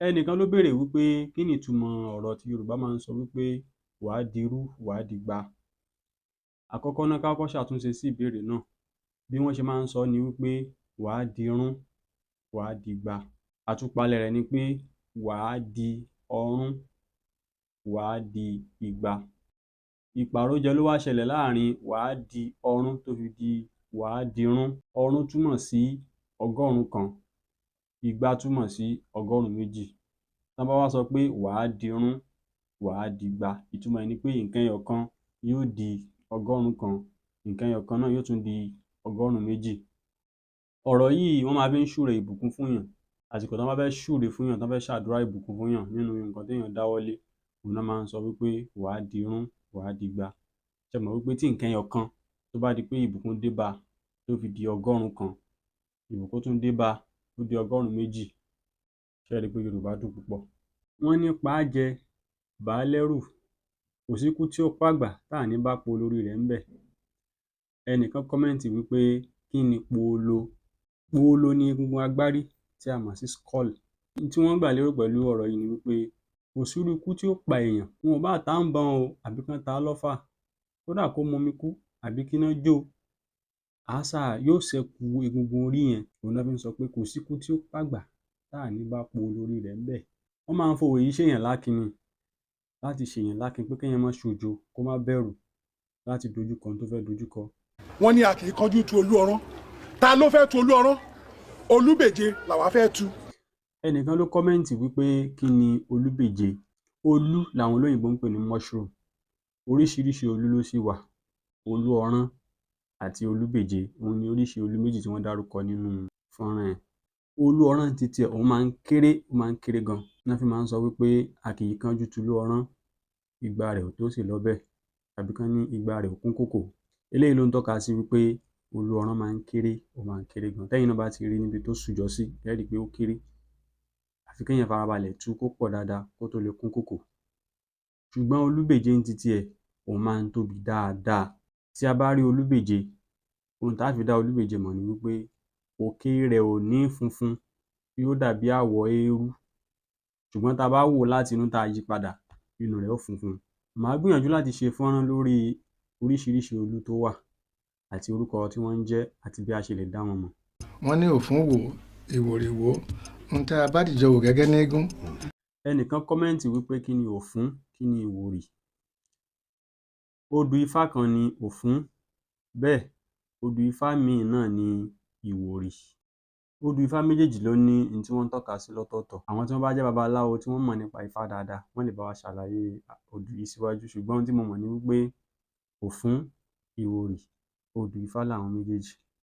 Ẹnìkan ló béèrè wípé kí ni ìtumọ̀ ọ̀rọ̀ tí Yorùbá máa ń sọ wípé wàá dirú wàá dìgbà. Àkọ́kọ́ náà ká kọ́kọ́ ṣàtúnṣe sí ìbéèrè náà. Bí wọ́n ṣe máa ń sọ ni wípé wàá dirún wàá dìgbà. Àtúpalẹ̀ rẹ̀ ni pé wàá di ọrún wàá di ìgbà. Ìpàrójẹ ló wá ṣẹlẹ̀ láàrin wàá di ọrún tó fi di wàá dirún. Ọrún túmọ̀ sí 100 kan, ìgbà túmọ̀ sí 100. Tán bá wá sọ pé wàá dirún wàá dìgbà, ìtumọ̀ ẹ̀ ni pé nǹkan ẹyọ kan yóò di 100 kan, nǹkan ẹyọ kan náà yóò tún di 100. Ọ̀rọ̀ yìí wọ́n máa fi ń súre ìbùkún fúnyàn. Àsìkò tán bá fẹ́ súre fúnyàn, tán fẹ́ ṣàdúrà ìbùkún fúnyàn nínú nǹkan téèyàn dáwọ́lé, òun ná máa ń sọ wípé wàá dirún wàá dìgbà. Ṣé ẹ mọ̀ wípé tí nǹkan ẹyọ kan tó bá di pé ìbùkún dé bá tó fi di 100 kan, ìbùkún tún dé bá ó di 100. Ṣé ẹ rí i pé Yorùbá dùn púpọ̀? Wọ́n ní pa á jẹ bà á lẹ́rù, kò síkú tí ó pàgbà tá à ní bá po olórí rẹ̀ ńbẹ̀. Ẹnìkan kọ́mẹ́ǹtì wípé kí ni poolo? Poolo ni egungun agbárí tí a mọ̀ sí skull. Ohun tí wọ́n gbà lérò pẹ̀lú ọ̀rọ̀ yìí ni wípé kò sírú ikú tí ó pa èèyàn, wọn ò bá ta á ńbọn o àbí kán ta á lọ́fà, kódà kó momi kú àbí kíná jó yóò ṣẹ́kù egungun orí yẹn. Òun ná fi ń sọ pé kò síkú tí ó pàgbà tá à ní bá po olórí rẹ̀ ńbẹ̀. Wọ́n máa ń fòwe yìí ṣèyàn lákin ni, láti ṣèyàn lákin pé kéèyàn má ṣojo kó má bẹ̀rù láti dojúkọ ohun tó fẹ́ dojúkọ. Wọ́n ní a kì í kánjú tu olú ọrán. Ta ló fẹ́ tu olú ọrán? Olúbèje làwa fẹ́ tu. Ẹnìkan ló kọ́mẹ́ǹtì wípé kí ni olúbèje? Olú làwọn olóyìnbó ń pè ní mushroom. Oríṣiríṣi olú ló sì wà. Olú ọrán àti olúbèje, òun ni oríṣi olú méjì tí wọ́n dárúkọ nínú fọ́nrán yẹn. Olú ọrán ti tiẹ̀ òun máa ń kéré gan. Ná fi máa ń sọ wípé a kì í kánjú tulú ọrán, ìgbà rẹ̀ ò tó sè lọ́bẹ̀, tàbí kán ní ìgbà rẹ̀ ò kún kòkò. Eléyìí ló ń tọ́ka sí wípé olú ọrán máa ń kéré gan. Tẹ́yìn náà bá ti rí níbi tó sùjọ sí, ẹ́ rí i pé ó kéré. Àfi kéèyàn farabalẹ̀ tú kó pọ̀ dáadáa kó tó lè kún kòkò. Ṣùgbọ́n olúbèje ń ti tiẹ̀ òun máa ń tóbi dáadáa. Tí a bá rí olúbèje, ohun tá fi dá olúbèje mọ̀ ni wípé òkè rẹ̀ ò ní funfun, yóò dàbí àwọ̀ eérú. Ṣùgbọ́n tá a bá wò ó láti inú tá a yí padà, inú rẹ̀ ó funfun. Màá gbìyànjú láti ṣe fọ́nrán lórí oríṣiríṣi olú tó wà àti orúkọ tí wọ́n ń jẹ́ àti bí a ṣe lè dá wọn mọ̀. Wọ́n ní òfún wò ìwòrì wò, ohun tá a bá dìjọ wò gẹ́gẹ́ nígún. Ẹnìkan kọ́mẹ́ǹtì wípé kí ni òfún, kí ni ìwòrì? Odù ifá kan ni òfún, bẹ́ẹ̀ odù ifá míì náà ni ìwòrì. Odù ifá méjèèjì ló ní ohun tí wọ́n ń tọ́ka sí lọ́tọ̀ọ̀tọ̀. Àwọn tí wọ́n bá jẹ́ babaláwo tí wọ́n mọ̀ nípa ifá dáadáa, wọ́n lè bá wa ṣàlàyé odù yìí síwájú. Ṣùgbọ́n ohun tí mo mọ̀ ni wípé òfún, ìwòrì, odù ifá làwọn méjèèjì.